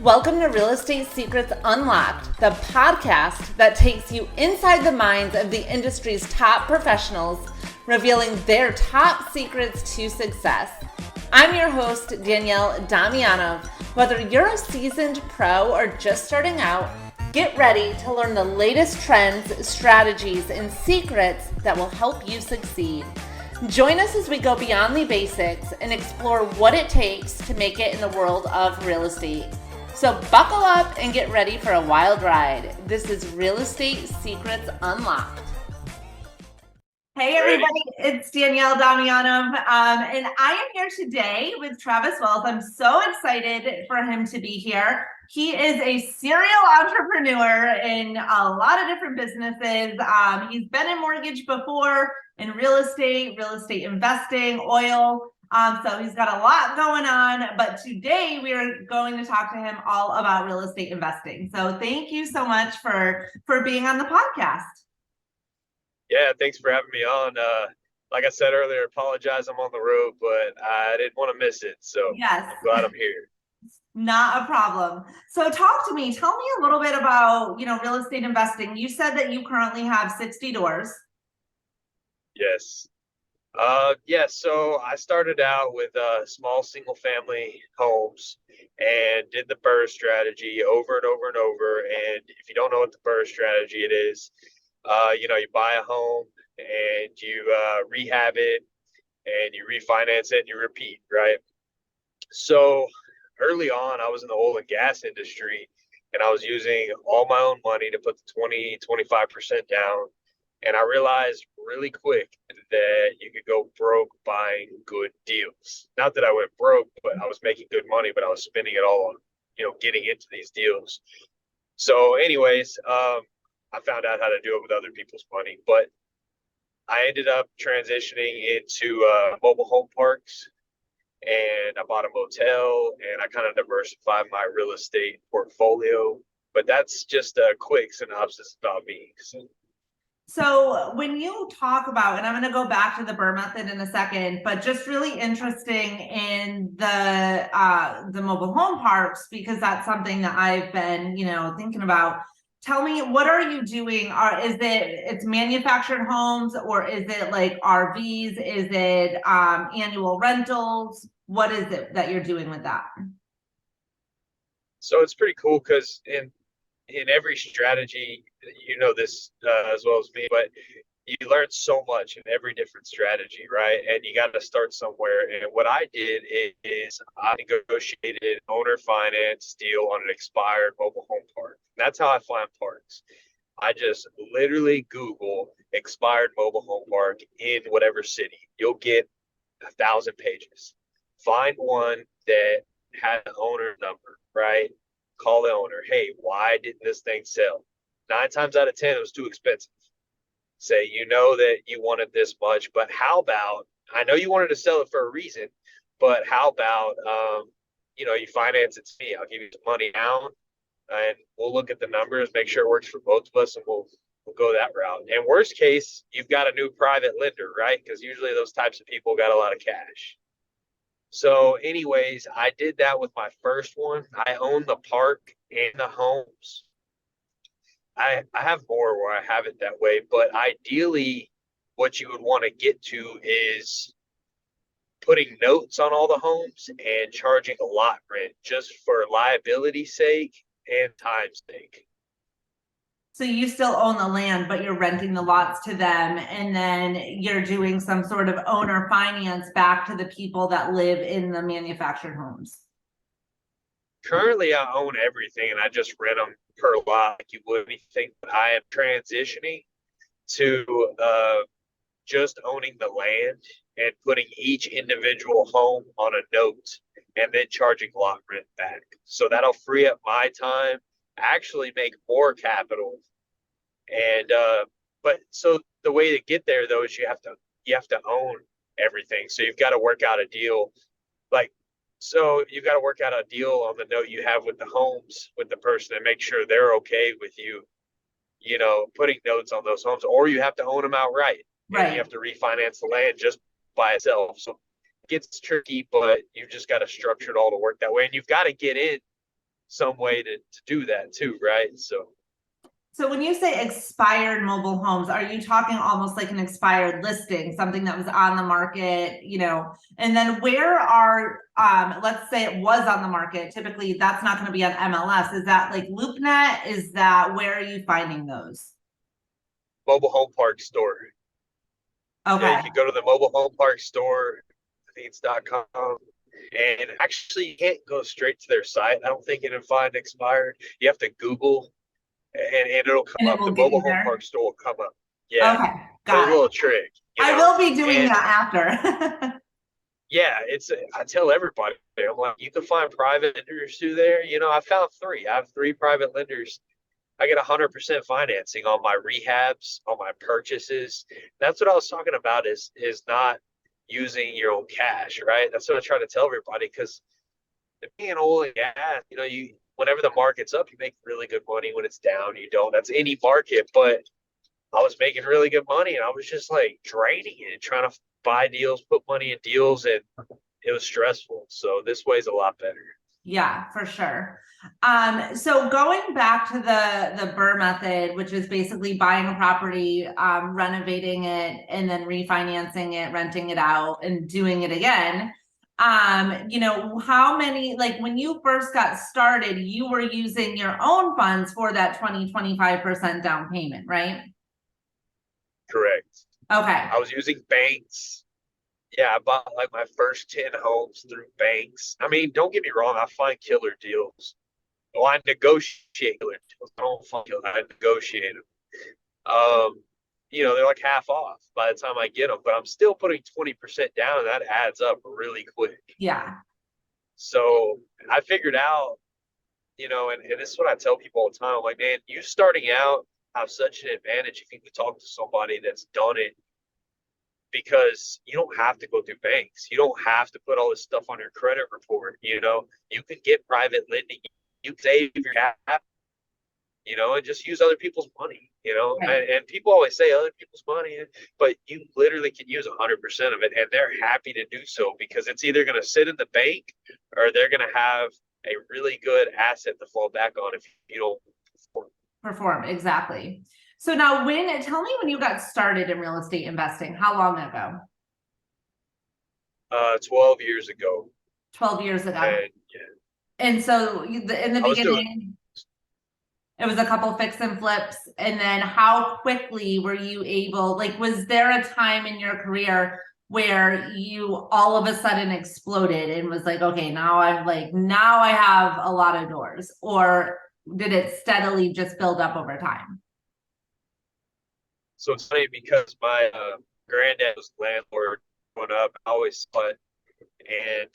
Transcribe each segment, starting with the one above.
Welcome to Real Estate Secrets Unlocked, the podcast that takes you inside the minds of the industry's top professionals, revealing their top secrets to success. I'm your host, Danielle Damianov. Whether you're a seasoned pro or just starting out, get ready to learn the latest trends, strategies, and secrets that will help you succeed. Join us as we go beyond the basics and explore what it takes to make it in the world of real estate. So buckle up and get ready for a wild ride. This is Real Estate Secrets Unlocked. Hey everybody, it's Danielle Damianov, and I am here today with Travis Wells. I'm so excited for him to be here. He is a serial entrepreneur in a lot of different businesses. He's been in mortgage before, in real estate investing, oil. So he's got a lot going on, but today we are going to talk to him all about real estate investing. So thank you so much for being on the podcast. Yeah, thanks for having me on. Like I said earlier, apologize I'm on the road, but I didn't want to miss it. So yes, I'm glad I'm here. Not a problem. So talk to me. Tell me a little bit about, real estate investing. You said that you currently have 60 doors. Yes. So I started out with small single family homes and did the BREH strategy over and over and over. And if you don't know what the BREH strategy it is, you buy a home and you rehab it and you refinance it and you repeat, right? So early on, I was in the oil and gas industry and I was using all my own money to put the 25% down. And I realized really quick that you could go broke buying good deals. Not that I went broke, but I was making good money, but I was spending it all on, getting into these deals. So anyways, I found out how to do it with other people's money, but I ended up transitioning into mobile home parks, and I bought a motel, and I kind of diversified my real estate portfolio. But that's just a quick synopsis about me. So when you talk about, and I'm going to go back to the BRRRR method in a second, but just really interesting in the mobile home parks, because that's something that I've been, thinking about. Tell me, what are you doing? It's manufactured homes, or is it like RVs? Is it annual rentals? What is it that you're doing with that? So it's pretty cool because in every strategy, this as well as me, but you learn so much in every different strategy, right? And you got to start somewhere. And what I did is I negotiated an owner finance deal on an expired mobile home park. That's how I find parks. I just literally Google expired mobile home park in whatever city. You'll get 1,000 pages. Find one that has an owner number, right? Call the owner. Hey, why didn't this thing sell? 9 times out of 10, it was too expensive. Say, that you wanted this much, but how about, I know you wanted to sell it for a reason, but how about, you finance it to me. I'll give you some money down and we'll look at the numbers, make sure it works for both of us, and we'll go that route. And worst case, you've got a new private lender, right? Because usually those types of people got a lot of cash. So anyways, I did that with my first one. I own the park and the homes. I have more where I have it that way, but ideally what you would want to get to is putting notes on all the homes and charging a lot rent just for liability sake and time's sake. So you still own the land, but you're renting the lots to them, and then you're doing some sort of owner finance back to the people that live in the manufactured homes. Currently, I own everything, and I just rent them per lot like you would anything. But I am transitioning to just owning the land and putting each individual home on a note and then charging lot rent back. So that'll free up my time, actually make more capital. And but so the way to get there though is you have to own everything. So you've got to work out a deal. So you've got to work out a deal on the note you have with the homes with the person and make sure they're okay with you, putting notes on those homes, or you have to own them outright. Right. And you have to refinance the land just by itself. So it gets tricky, but you've just got to structure it all to work that way. And you've got to get in some way to do that too, right? So when you say expired mobile homes, are you talking almost like an expired listing, something that was on the market, and then where are, let's say it was on the market, typically that's not going to be on MLS. Is that like LoopNet? Is that, where are you finding those? mobile home park store. Okay. Yeah, you can go to the mobile home park store, I think it's .com. And actually, you can't go straight to their site. I don't think it'll find expired. You have to Google, and it'll come And it up. will The get you mobile home there. park store will come up. Yeah. Okay, So it's a got it. little trick, I will be doing And that after. yeah, I tell everybody, I'm like, you can find private lenders through there. I found three. I have three private lenders. I get 100% financing on my rehabs, on my purchases. That's what I was talking about is not using your own cash, right? That's what I try to tell everybody, because being oil and gas, you whenever the market's up, you make really good money. When it's down, you don't. That's any market. But I was making really good money, and I was just like draining it, trying to buy deals, put money in deals, and it was stressful. So this way's a lot better. Yeah, for sure. So going back to the BRRRR method, which is basically buying a property, renovating it, and then refinancing it, renting it out, and doing it again. How many, like when you first got started, you were using your own funds for that 25% down payment, right? Correct. Okay. I was using banks. Yeah, I bought like my first 10 homes through banks. I mean, don't get me wrong, I find killer deals. Well, I negotiate killer deals. I don't find killer, I negotiate them. They're like half off by the time I get them, but I'm still putting 20% down, and that adds up really quick. Yeah. So I figured out, and this is what I tell people all the time. I'm like, man, you starting out have such an advantage if you can talk to somebody that's done it, because you don't have to go through banks. You don't have to put all this stuff on your credit report. You can get private lending. You can save your cap, and just use other people's money, Right. and people always say other people's money, but you literally can use 100% of it, and they're happy to do so, because it's either going to sit in the bank or they're going to have a really good asset to fall back on if you don't Perform, exactly. So now tell me when you got started in real estate investing, how long ago? 12 years ago. 12 years ago. And yeah, And so in the beginning, it was a couple fix and flips. And then how quickly were you able, like, was there a time in your career where you all of a sudden exploded and was like, okay, now I have a lot of doors? Or did it steadily just build up over time? So it's funny, because my granddad was a landlord growing up. I always saw it, and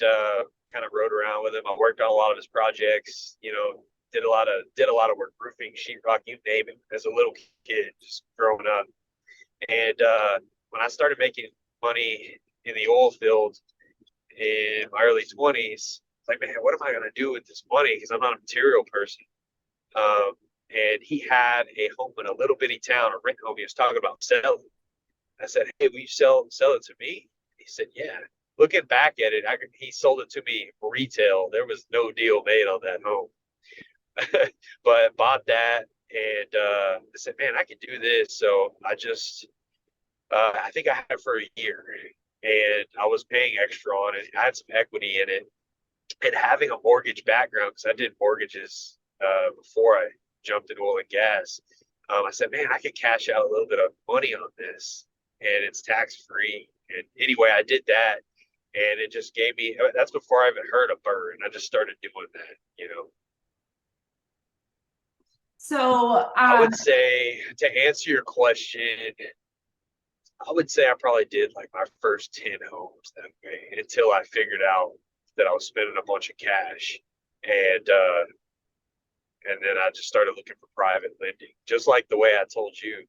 kind of rode around with him. I worked on a lot of his projects. Did a lot of work, roofing, sheetrock, you name it, as a little kid, just growing up. And when I started making money in the oil field in my early 20s, it's like, man, what am I going to do with this money? Because I'm not a material person. And he had a home in a little bitty town, a rent home. He was talking about selling. I said, hey, will you sell it to me? He said, yeah. Looking back at it, he sold it to me retail. There was no deal made on that home. But bought that, and I said, man, I could do this. So I think I had it for a year, and I was paying extra on it. I had some equity in it, and having a mortgage background, because I did mortgages before I jumped in oil and gas. I said, man, I could cash out a little bit of money on this, and it's tax free. And anyway, I did that, and it just gave me. That's before I even heard of BRRRR, and I just started doing that. So I would say, to answer your question, I would say I probably did like my first 10 homes that way, until I figured out that I was spending a bunch of cash, and then I just started looking for private lending, just like the way I told you.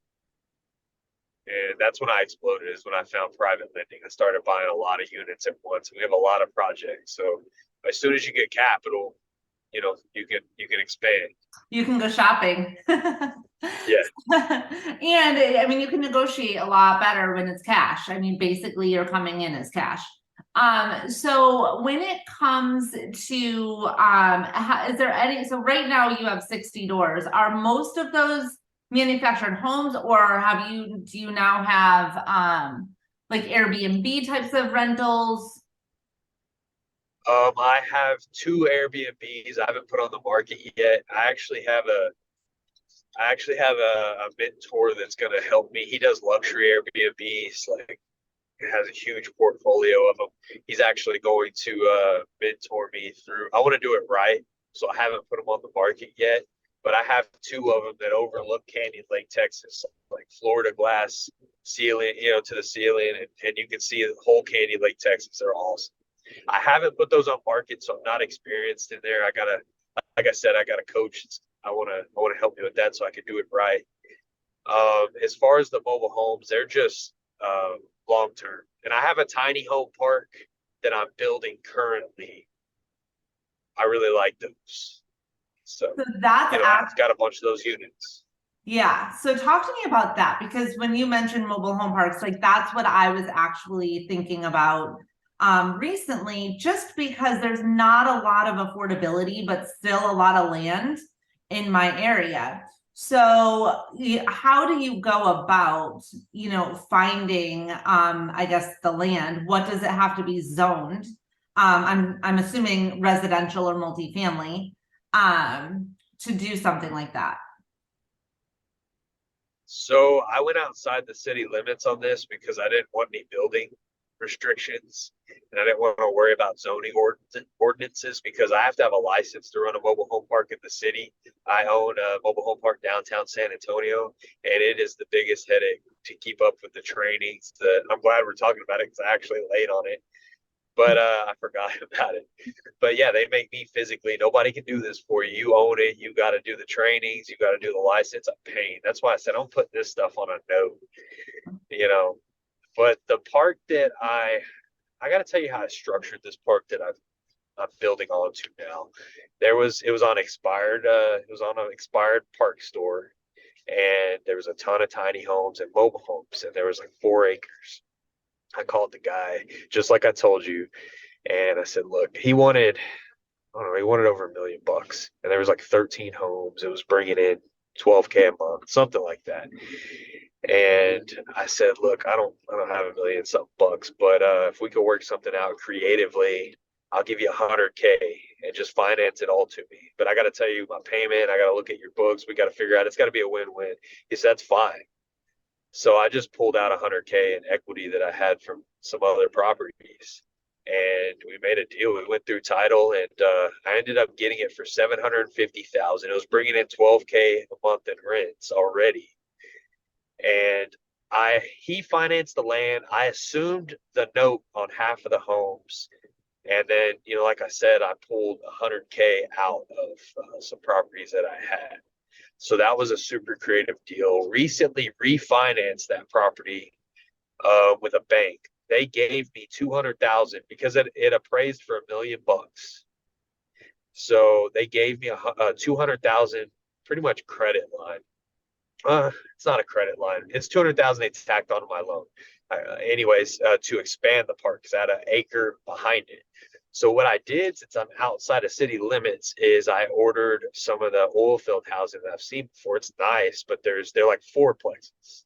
And that's when I exploded, is when I found private lending. I started buying a lot of units at once. We have a lot of projects. So as soon as you get capital, you can expand. you can go shopping. Yeah. And I mean, you can negotiate a lot better when it's cash. I mean, basically you're coming in as cash. So when it comes to is there any, so right now you have 60 doors. Are most of those manufactured homes, or do you now have like Airbnb types of rentals? I have two Airbnbs I haven't put on the market yet. I actually have a mentor that's going to help me. He does luxury Airbnbs, like has a huge portfolio of them. He's actually going to mentor me through. I want to do it right, so I haven't put them on the market yet. But I have two of them that overlook Canyon Lake, Texas, like Florida glass ceiling, to the ceiling, and you can see the whole Canyon Lake, Texas. They're awesome. I haven't put those on market, so I'm not experienced in there. Like I said, I got a coach. I want to help me with that so I can do it right. As far as the mobile homes, they're just long term. And I have a tiny home park that I'm building currently. I really like those. So, So that's I've got a bunch of those units. Yeah. So talk to me about that, because when you mentioned mobile home parks, like that's what I was actually thinking about recently, just because there's not a lot of affordability, but still a lot of land in my area. So how do you go about, finding I guess the land? What does it have to be zoned? I'm assuming residential or multifamily to do something like that. So I went outside the city limits on this because I didn't want any building restrictions and I didn't want to worry about zoning ordinances because I have to have a license to run a mobile home park in the city. I own a mobile home park downtown San Antonio, and it is the biggest headache to keep up with the trainings. I'm glad we're talking about it because I actually laid on it, but I forgot about it. But yeah, they make me physically. Nobody can do this for you. You own it. You got to do the trainings. You got to do the license. A pain. That's why I said I'm putting this stuff on a note. You know, but the park that I got to tell you how I structured this park that I'm building onto now. It was on an expired park store, and there was a ton of tiny homes and mobile homes, and there was like 4 acres. I called the guy just like I told you, and I said, look, I don't know, he wanted over $1 million, and there was like 13 homes. It was bringing in 12K a month, something like that. And I said, look, I don't have $1 million some bucks, but if we could work something out creatively, I'll give you 100K and just finance it all to me. But I got to tell you my payment. I got to look at your books. We got to figure out. It's got to be a win-win. He said that's fine. So I just pulled out 100K in equity that I had from some other properties, and we made a deal. We went through title, and I ended up getting it for 750,000. It was bringing in 12K a month in rents already, and he financed the land. I assumed the note on half of the homes, and then like I said, I pulled 100K out of some properties that I had. So that was a super creative deal. Recently refinanced that property with a bank. They gave me 200,000 because it appraised for $1 million. So they gave me a 200,000 pretty much credit line. It's not a credit line. It's 200,000 they tacked onto my loan. Anyways, to expand the park, because I had an acre behind it. So what I did, since I'm outside of city limits, is I ordered some of the oil field housing that I've seen before. It's nice, but they're like fourplexes.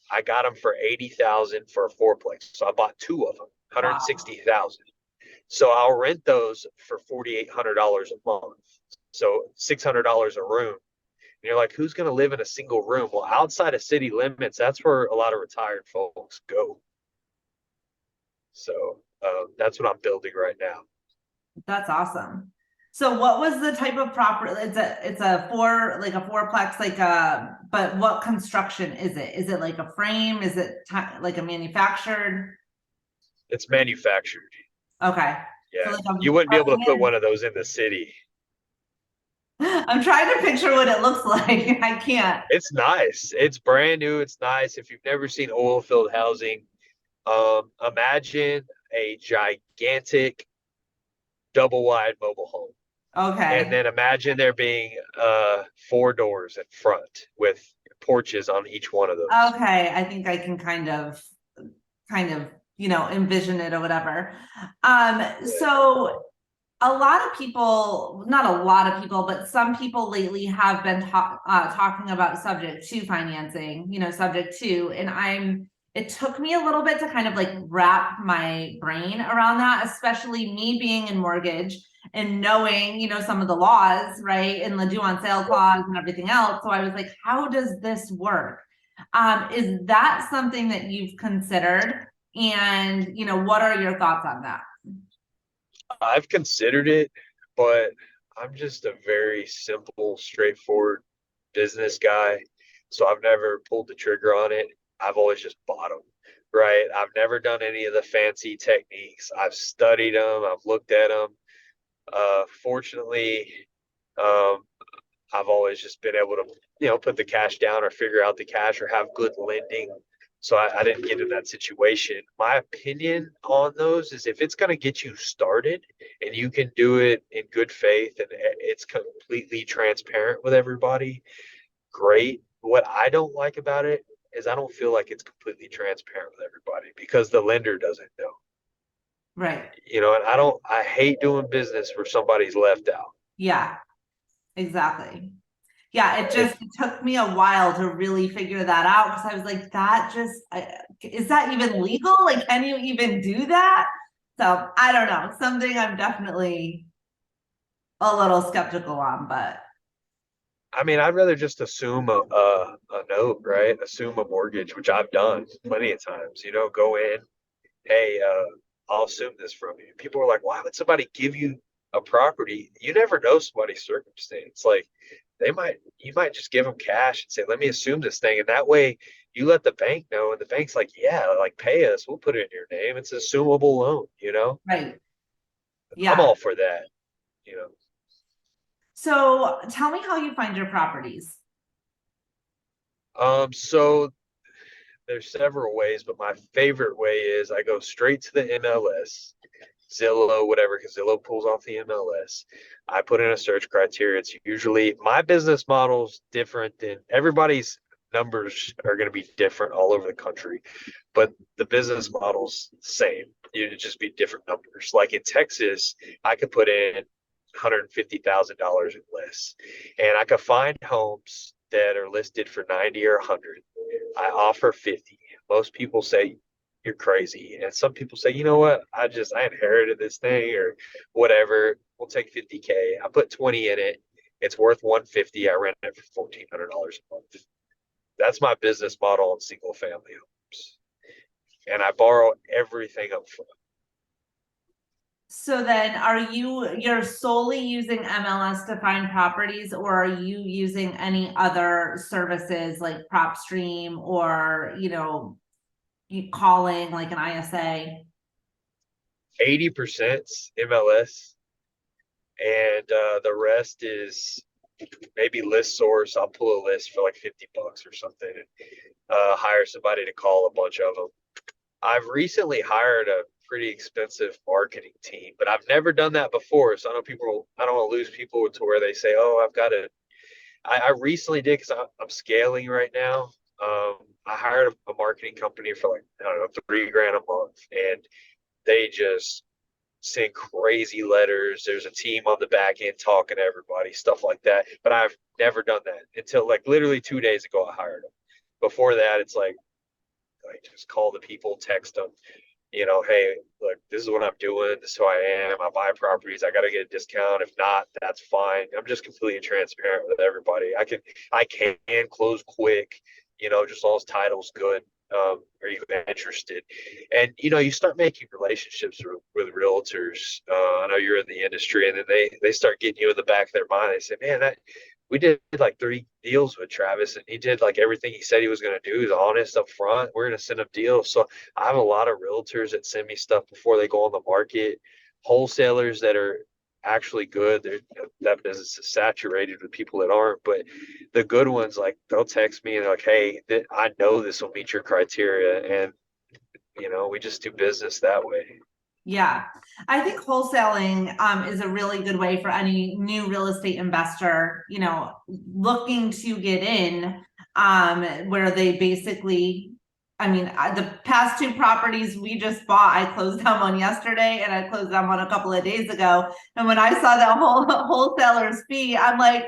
I got them for 80,000 for a fourplex. So I bought two of them, Wow. 160,000. So I'll rent those for $4,800 a month. So $600 a room. And you're like, who's going to live in a single room? Well, outside of city limits, that's where a lot of retired folks go. So that's what I'm building right now. That's awesome. So what was the type of property? It's a fourplex, but what construction is it? Is it like a frame? Is it like a manufactured? It's manufactured. Okay. Yeah. So like You wouldn't be able to put one of those in the city. I'm trying to picture what it looks like. I can't. It's nice. It's brand new. It's nice. If you've never seen oil field housing, imagine a gigantic double wide mobile home. Okay. And then imagine there being 4 doors in front with porches on each one of those. Okay. I think I can kind of envision it or whatever. Yeah. So a lot of people, not a lot of people, but some people lately have been talking about subject to financing, subject to, and it took me a little bit to kind of like wrap my brain around that, especially me being in mortgage and knowing, some of the laws, right? And the due on sale clause and everything else. So I was like, how does this work? Is that something that you've considered? And, what are your thoughts on that? I've considered it, but I'm just a very simple, straightforward business guy. So I've never pulled the trigger on it. I've always just bought them, right? I've never done any of the fancy techniques. I've studied them, I've looked at them. Fortunately, um, I've always just been able to, put the cash down or figure out the cash or have good lending. So I didn't get in that situation. My opinion on those is if it's going to get you started and you can do it in good faith and it's completely transparent with everybody, great. What I don't like about it is I don't feel like it's completely transparent with everybody because the lender doesn't know. Right. And I hate doing business where somebody's left out. Yeah, exactly. Yeah, If it took me a while to really figure that out because I was like, is that even legal? Like, can you even do that? So I don't know. Something I'm definitely a little skeptical on, but I mean, I'd rather just assume a note, right? Assume a mortgage, which I've done plenty of times. Go in, hey, I'll assume this from you. People are like, why would somebody give you a property? You never know somebody's circumstance. Like you might just give them cash and say, let me assume this thing. And that way you let the bank know. And the bank's like, yeah, like pay us. We'll put it in your name. It's an assumable loan. right. I'm Yeah. all for that. So tell me how you find your properties. So there's several ways, but my favorite way is I go straight to the MLS, Zillow, whatever, because Zillow pulls off the MLS. I put in a search criteria. It's usually my business model's different than everybody's numbers are going to be different all over the country, but the business model's the same. It'd just be different numbers. Like in Texas, I could put in $150,000 or less, and I could find homes that are listed for 90 or 100. I offer 50. Most people say you're crazy. And some people say, you know what? I inherited this thing or whatever. We'll take 50K. I put 20 in it. It's worth 150. I rent it for $1,400 a month. That's my business model on single family homes. And I borrow everything up front. So then you're solely using MLS to find properties, or are you using any other services like PropStream or, you calling like an ISA? 80% MLS and the rest is maybe list source. I'll pull a list for like $50 or something and hire somebody to call a bunch of them. I've recently hired a pretty expensive marketing team, but I've never done that before. So I don't want to lose people to where they say, oh, I've got to. I recently did because I'm scaling right now. I hired a marketing company for like, I don't know, $3,000 a month, and they just send crazy letters. There's a team on the back end talking to everybody, stuff like that. But I've never done that until like literally 2 days ago. I hired them. Before that, it's like just call the people, text them, hey, look, this is what I'm doing. This is who I am. I buy properties. I got to get a discount. If not, that's fine. I'm just completely transparent with everybody. I can close quick, just all his title's good. Are you interested? And, you start making relationships with realtors. I know you're in the industry, and then they start getting you in the back of their mind. They say, man, we did like 3 deals with Travis, and he did like everything he said he was going to do. He's honest up front. We're going to send him deals. So I have a lot of realtors that send me stuff before they go on the market, wholesalers that are actually good. That business is saturated with people that aren't, but the good ones, like they'll text me and they're like, hey, I know this will meet your criteria. And, we just do business that way. Yeah, I think wholesaling is a really good way for any new real estate investor, looking to get in, where they basically I mean, the past 2 properties we just bought, I closed down one yesterday and I closed down one a couple of days ago. And when I saw that whole wholesaler's fee, I'm like,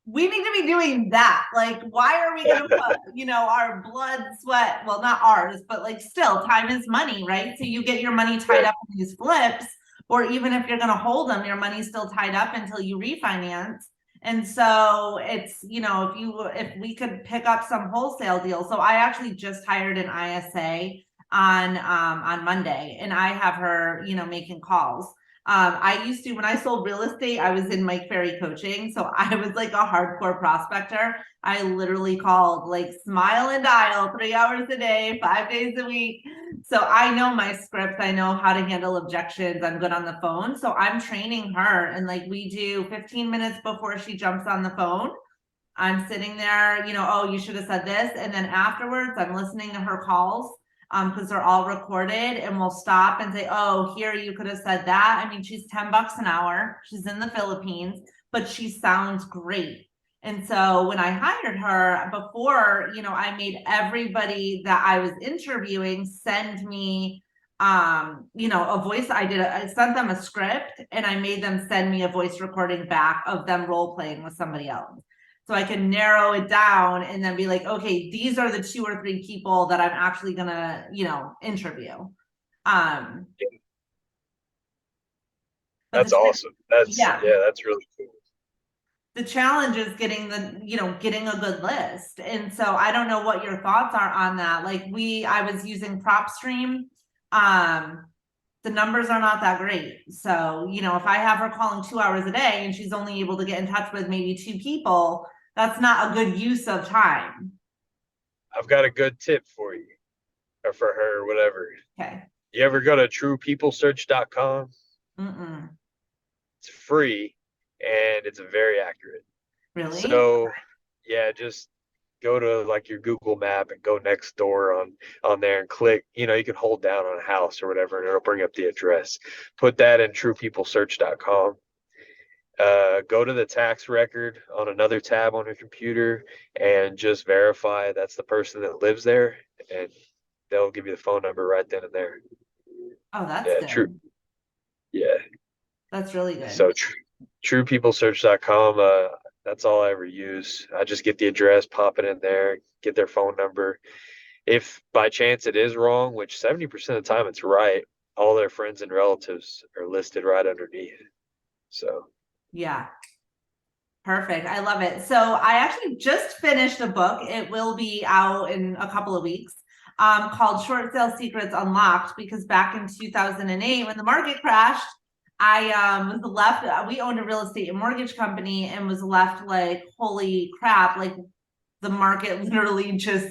we need to be doing that. Like, why are we going to put, our blood, sweat, well, not ours, but like still time is money, right? So you get your money tied up in these flips, or even if you're going to hold them, your money's still tied up until you refinance. And so it's, if we could pick up some wholesale deals. So I actually just hired an ISA on Monday, and I have her, making calls. I used to, when I sold real estate, I was in Mike Ferry coaching. So I was like a hardcore prospector. I literally called like smile and dial 3 hours a day, 5 days a week. So I know my script. I know how to handle objections. I'm good on the phone. So I'm training her, and like we do 15 minutes before she jumps on the phone. I'm sitting there, oh, you should have said this. And then afterwards, I'm listening to her calls because they're all recorded, and we'll stop and say, oh, here, you could have said that. I mean, she's $10 an hour. She's in the Philippines, but she sounds great. And so when I hired her before, I made everybody that I was interviewing send me a voice. I sent them a script, and I made them send me a voice recording back of them role playing with somebody else. So I can narrow it down and then be like, okay, these are the 2 or 3 people that I'm actually gonna, interview. That's awesome. That's really cool. The challenge is getting getting a good list. And so I don't know what your thoughts are on that. Like I was using PropStream. The numbers are not that great. So, if I have her calling 2 hours a day and she's only able to get in touch with maybe 2 people, that's not a good use of time. I've got a good tip for you, or for her, or whatever. Okay. You ever go to truepeoplesearch.com? It's free and it's very accurate. Really? So yeah, just go to like your Google map and go next door on there and click, you can hold down on a house or whatever, and it'll bring up the address. Put that in truepeoplesearch.com. Go to the tax record on another tab on your computer and just verify that's the person that lives there, and they'll give you the phone number right then and there. Oh, that's good. True. Yeah. That's really good. So truepeoplesearch.com, that's all I ever use. I just get the address, pop it in there, get their phone number. If by chance it is wrong, which 70% of the time it's right, all their friends and relatives are listed right underneath. So yeah. Perfect. I love it. So I actually just finished a book. It will be out in a couple of weeks, called Short Sale Secrets Unlocked, because back in 2008, when the market crashed, I was left, we owned a real estate and mortgage company, and was left like, holy crap, like the market literally just,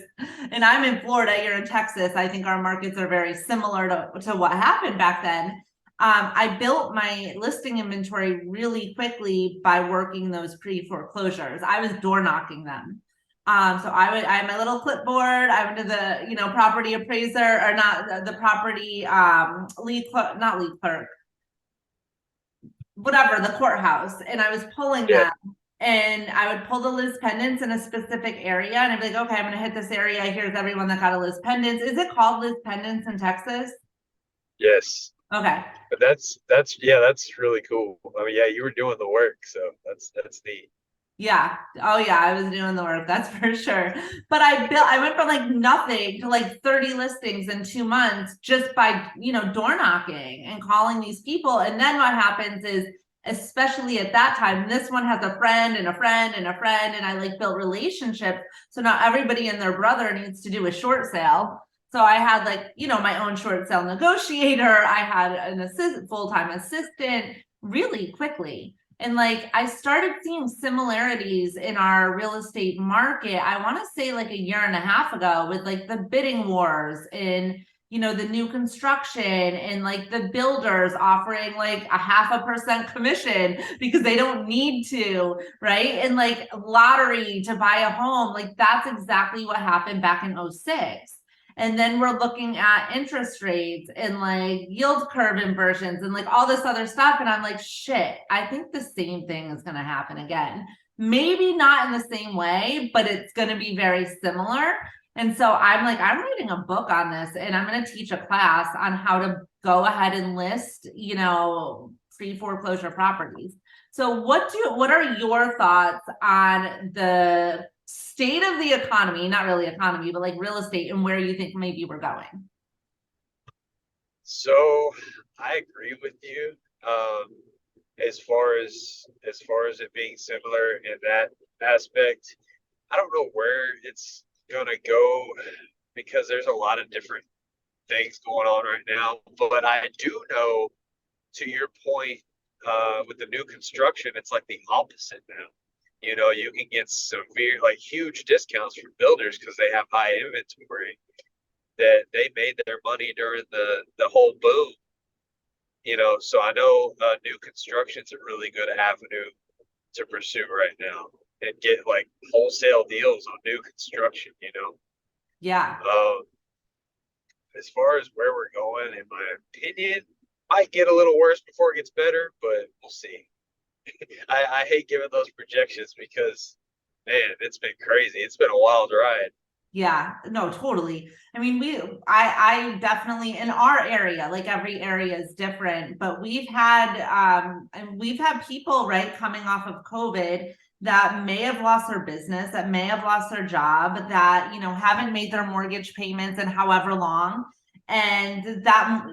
and I'm in Florida, you're in Texas. I think our markets are very similar to what happened back then. I built my listing inventory really quickly by working those pre-foreclosures. I was door knocking them. So I had my little clipboard. I went to the, property appraiser, or not the property, not lead clerk, whatever, the courthouse. And I was pulling them, and I would pull the list pendants in a specific area, and I'd be like, okay, I'm going to hit this area. Here's everyone that got a list pendants. Is it called list pendants in Texas? yes. Okay. But that's really cool. I mean, yeah, you were doing the work, so that's neat. Yeah. Oh yeah, I was doing the work, that's for sure. But I went from like nothing to like 30 listings in 2 months just by, door knocking and calling these people. And then what happens is, especially at that time, this one has a friend and a friend and a friend, and I like built relationships. So now everybody and their brother needs to do a short sale. So I had like, my own short sale negotiator. I had an full-time assistant really quickly. And like, I started seeing similarities in our real estate market, I want to say like a year and a half ago, with like the bidding wars and, the new construction, and like the builders offering like a 0.5% commission because they don't need to, right? And like lottery to buy a home, like that's exactly what happened back in 2006. And then we're looking at interest rates and like yield curve inversions and like all this other stuff. And I'm like, shit, I think the same thing is going to happen again. Maybe not in the same way, but it's going to be very similar. And so I'm like, I'm writing a book on this and I'm going to teach a class on how to go ahead and list, pre-foreclosure properties. So what are your thoughts on the state of the economy, not really economy, but like real estate, and where you think maybe we're going? So I agree with you. As far as it being similar in that aspect, I don't know where it's gonna go because there's a lot of different things going on right now. But I do know, to your point, with the new construction, it's like the opposite now. You can get severe, like huge discounts from builders because they have high inventory that they made their money during the whole boom. So I know new construction's a really good avenue to pursue right now and get like wholesale deals on new construction. Yeah. Um, as far as where we're going, in my opinion, might get a little worse before it gets better, but we'll see. I hate giving those projections because, man, it's been crazy. It's been a wild ride. Yeah, no, totally. I mean, I definitely, in our area, like every area is different, but we've had people, right, coming off of COVID that may have lost their business, that may have lost their job, that, haven't made their mortgage payments in however long. And that,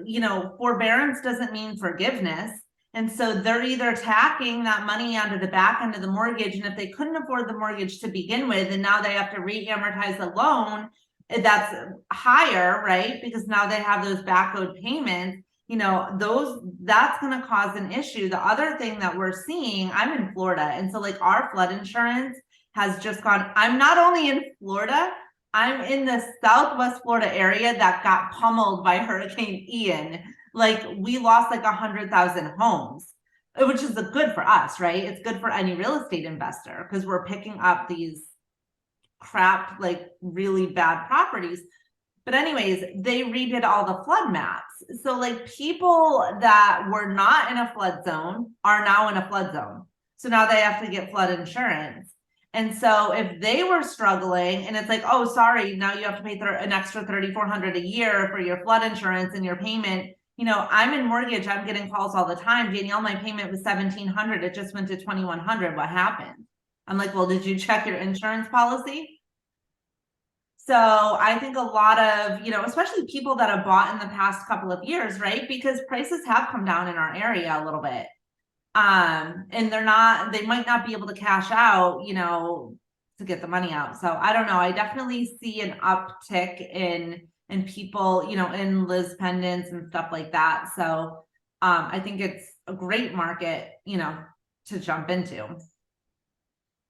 forbearance doesn't mean forgiveness. And so they're either tacking that money onto the back end of the mortgage. And if they couldn't afford the mortgage to begin with, and now they have to re-amortize the loan, that's higher, right? Because now they have those backload payments, that's going to cause an issue. The other thing that we're seeing, I'm in Florida. And so like our flood insurance has just gone, I'm not only in Florida, I'm in the Southwest Florida area that got pummeled by Hurricane Ian. Like we lost like 100,000 homes, which is good for us, right? It's good for any real estate investor because we're picking up these crap, like really bad properties. But anyways, they redid all the flood maps. So like people that were not in a flood zone are now in a flood zone. So now they have to get flood insurance. And so if they were struggling and it's like, oh, sorry, now you have to pay an extra $3,400 a year for your flood insurance and your payment. I'm in mortgage. I'm getting calls all the time. Danielle, my payment was $1,700. It just went to $2,100. What happened? I'm like, well, did you check your insurance policy? So I think a lot of, especially people that have bought in the past couple of years, right? Because prices have come down in our area a little bit. And they might not be able to cash out, to get the money out. So I don't know. I definitely see an uptick in people, in Liz pendants and stuff like that. So I think it's a great market, to jump into.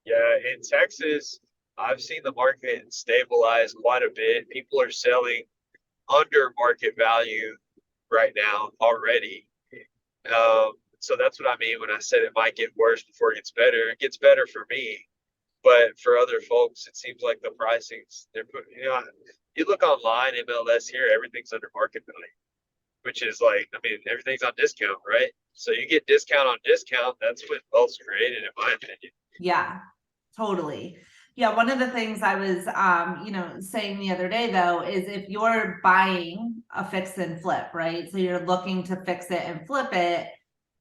Yeah, in Texas, I've seen the market stabilize quite a bit. People are selling under market value right now already. So that's what I mean when I said it might get worse before it gets better. It gets better for me, but for other folks, it seems like the pricings they're putting. You look online, MLS here, everything's under market value, which is like, I mean, everything's on discount, right? So you get discount on discount. That's when wealth's created, in my opinion. Yeah, totally. Yeah, one of the things I was saying the other day though is if you're buying a fix and flip, right? So you're looking to fix it and flip it,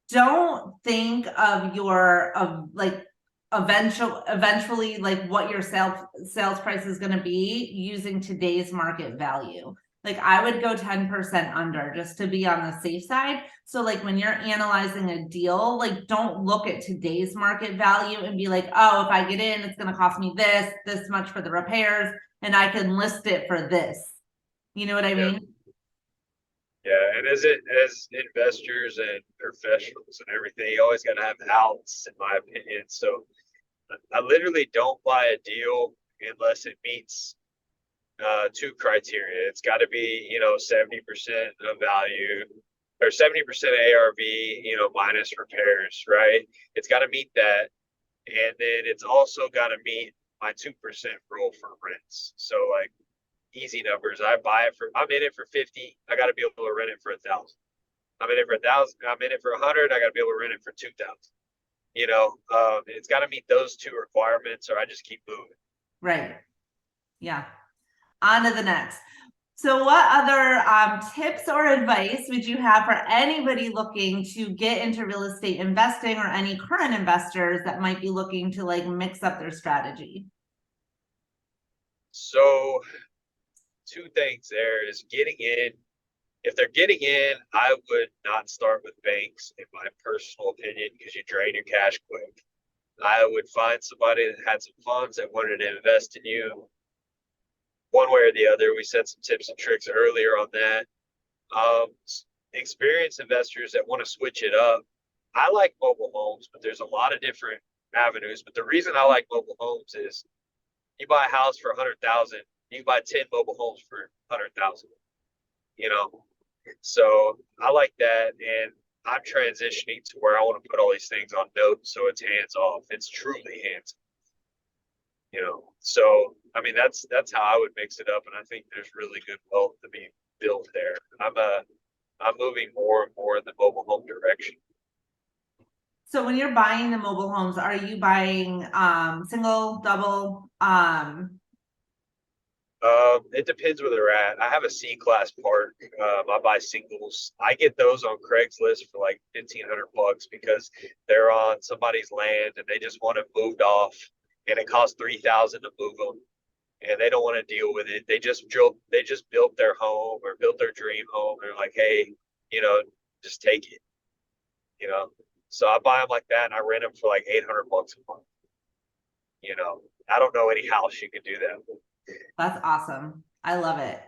don't think of your like eventually like what your sales price is going to be using today's market value. Like I would go 10% under just to be on the safe side. So like when you're analyzing a deal, like don't look at today's market value and be like, oh, if I get in, it's going to cost me this much for the repairs, and I can list it for this. You know what I mean? Yeah, and as investors and professionals and everything, you always got to have outs, in my opinion. So I literally don't buy a deal unless it meets two criteria. It's got to be 70% of value or 70% ARV, minus repairs, right? It's got to meet that, and then it's also got to meet my 2% rule for rents. So like easy numbers. I'm in it for 50. I got to be able to rent it for 1,000. I'm in it for 1,000. I'm in it for 100. I got to be able to rent it for 2,000. It's got to meet those two requirements, or I just keep moving. Right. Yeah. On to the next. So what other tips or advice would you have for anybody looking to get into real estate investing, or any current investors that might be looking to like mix up their strategy? So two things there is getting in. If they're getting in, I would not start with banks, in my personal opinion, because you drain your cash quick. I would find somebody that had some funds that wanted to invest in you one way or the other. We said some tips and tricks earlier on that. Experienced investors that want to switch it up. I like mobile homes, but there's a lot of different avenues. But the reason I like mobile homes is you buy a house for 100,000, you buy 10 mobile homes for 100,000. You know, so I like that, and I'm transitioning to where I want to put all these things on notes, so it's hands off. It's truly hands off. So I mean that's how I would mix it up, and I think there's really good wealth to be built there. I'm moving more and more in the mobile home direction. So when you're buying the mobile homes, are you buying single, double? It depends where they're at. I have a C-class park. I buy singles. I get those on Craigslist for like $1,500 because they're on somebody's land and they just want it moved off, and it costs $3,000 to move them, and they don't want to deal with it. They just built their home or built their dream home. They're like, hey, just take it. So I buy them like that, and I rent them for like $800 a month. I don't know any house you can do that with. That's awesome. I love it.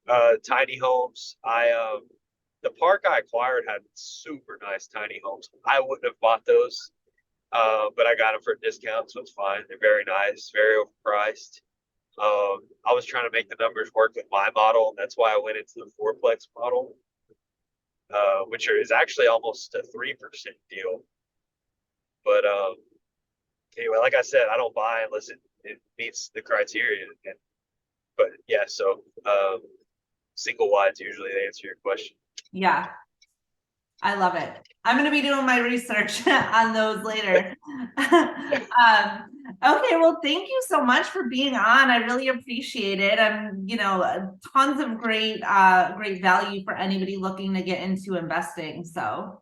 Yeah. Tiny homes. The park I acquired had super nice tiny homes. I wouldn't have bought those, but I got them for a discount, so it's fine. They're very nice, very overpriced. I was trying to make the numbers work with my model, and that's why I went into the fourplex model, which is actually almost a 3% deal. But anyway, like I said, I don't buy unless it meets the criteria. But yeah, so single wide's usually the answer to your question. Yeah, I love it. I'm going to be doing my research on those later. Okay, well, thank you so much for being on. I really appreciate it. And tons of great value for anybody looking to get into investing. So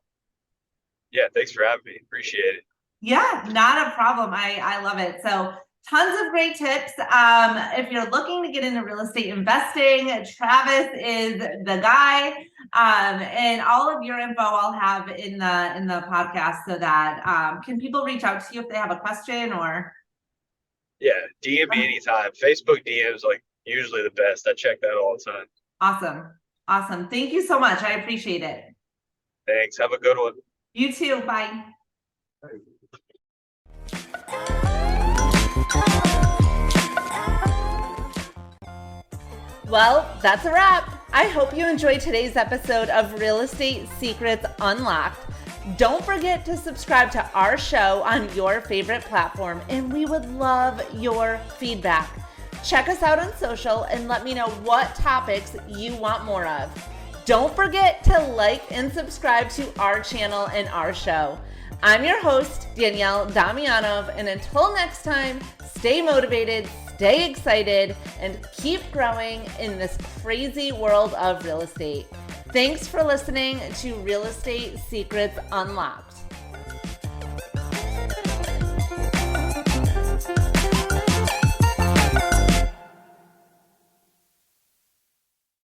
yeah, thanks for having me. Appreciate it. Yeah, not a problem. I love it. So tons of great tips. If you're looking to get into real estate investing, Travis is the guy. And all of your info I'll have in the podcast, so that can people reach out to you if they have a question or? Yeah, DM me anytime. Facebook DMs like usually the best. I check that all the time. Awesome. Thank you so much. I appreciate it. Thanks. Have a good one. You too. Bye. Well, that's a wrap. I hope you enjoyed today's episode of Real Estate Secrets Unlocked. Don't forget to subscribe to our show on your favorite platform, and we would love your feedback. Check us out on social and let me know what topics you want more of. Don't forget to like and subscribe to our channel and our show. I'm your host, Danielle Damianov, and until next time, stay motivated, stay excited, and keep growing in this crazy world of real estate. Thanks for listening to Real Estate Secrets Unlocked.